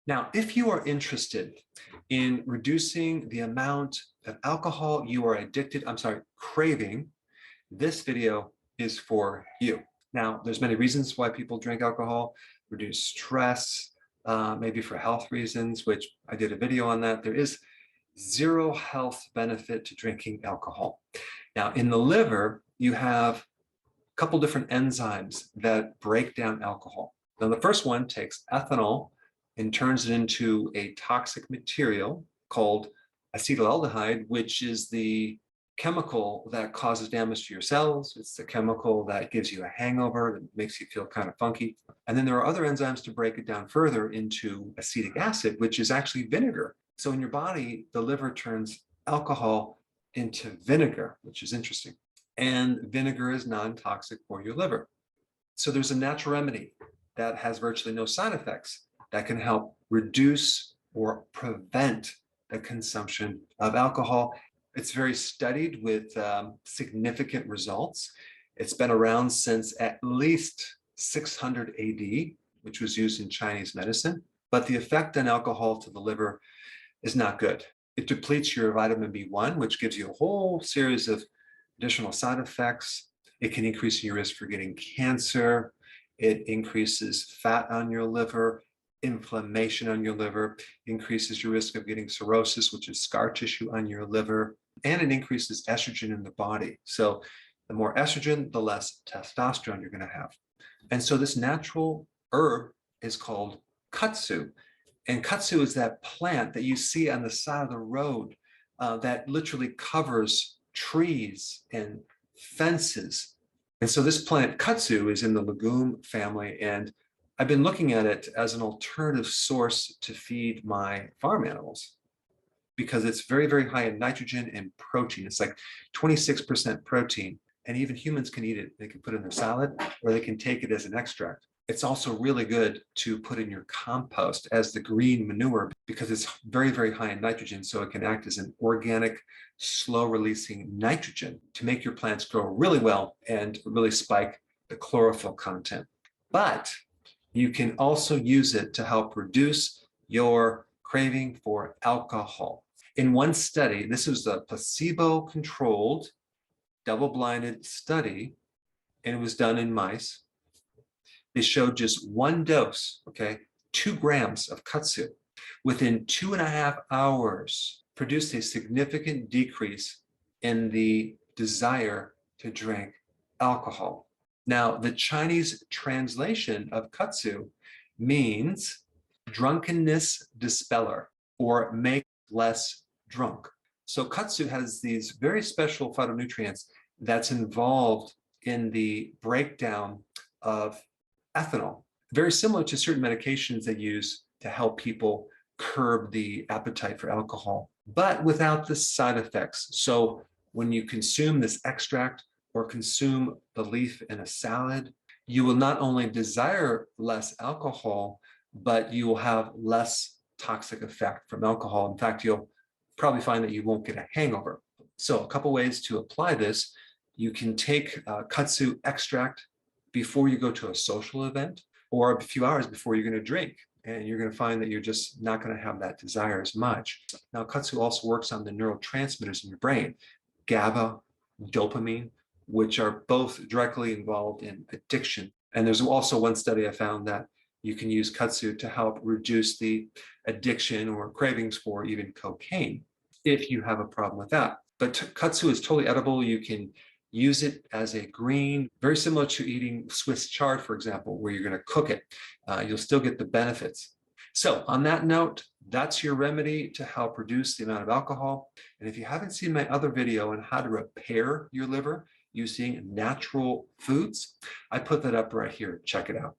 Now, if you are interested in reducing the amount of alcohol you are craving, this video is for you. Now, there's many reasons why people drink alcohol: reduce stress, maybe for health reasons, which I did a video on that. There is zero health benefit to drinking alcohol. Now, in the liver, you have a couple different enzymes that break down alcohol. Now, the first one takes ethanol and turns it into a toxic material called acetaldehyde, which is the chemical that causes damage to your cells. It's the chemical that gives you a hangover, that makes you feel kind of funky. And then there are other enzymes to break it down further into acetic acid, which is actually vinegar. So in your body, the liver turns alcohol into vinegar, which is interesting. And vinegar is non-toxic for your liver. So there's a natural remedy that has virtually no side effects that can help reduce or prevent the consumption of alcohol. It's very studied with significant results. It's been around since at least 600 AD, which was used in Chinese medicine. But the effect on alcohol to the liver is not good. It depletes your vitamin B1, which gives you a whole series of additional side effects. It can increase your risk for getting cancer. It increases fat on your liver, inflammation on your liver, increases your risk of getting cirrhosis, which is scar tissue on your liver, and it increases estrogen in the body. So the more estrogen, the less testosterone you're going to have. And so this natural herb is called kudzu. And kudzu is that plant that you see on the side of the road that literally covers trees and fences. And so this plant kudzu is in the legume family, and I've been looking at it as an alternative source to feed my farm animals because it's very, very high in nitrogen and protein. It's like 26% protein, and even humans can eat it. They can put it in their salad, or they can take it as an extract. It's also really good to put in your compost as the green manure because it's very, very high in nitrogen, so it can act as an organic, slow-releasing nitrogen to make your plants grow really well and really spike the chlorophyll content. But you can also use it to help reduce your craving for alcohol. In one study, this was a placebo-controlled, double-blinded study, and it was done in mice. They showed just one dose, 2 grams of kudzu, within 2.5 hours, produced a significant decrease in the desire to drink alcohol. Now, the Chinese translation of kudzu means drunkenness dispeller, or make less drunk. So kudzu has these very special phytonutrients that's involved in the breakdown of ethanol, very similar to certain medications they use to help people curb the appetite for alcohol, but without the side effects. So when you consume this extract or consume the leaf in a salad, you will not only desire less alcohol, but you will have less toxic effect from alcohol. In fact, you'll probably find that you won't get a hangover. So a couple ways to apply this: you can take kudzu extract before you go to a social event, or a few hours before you're going to drink, and you're going to find that you're just not going to have that desire as much. Now, kudzu also works on the neurotransmitters in your brain, GABA, dopamine, which are both directly involved in addiction. And there's also one study I found that you can use kudzu to help reduce the addiction or cravings for even cocaine if you have a problem with that. But kudzu is totally edible. You can use it as a green, very similar to eating Swiss chard, for example, where you're going to cook it. You'll still get the benefits. So on that note, that's your remedy to help reduce the amount of alcohol. And if you haven't seen my other video on how to repair your liver using natural foods, I put that up right here. Check it out.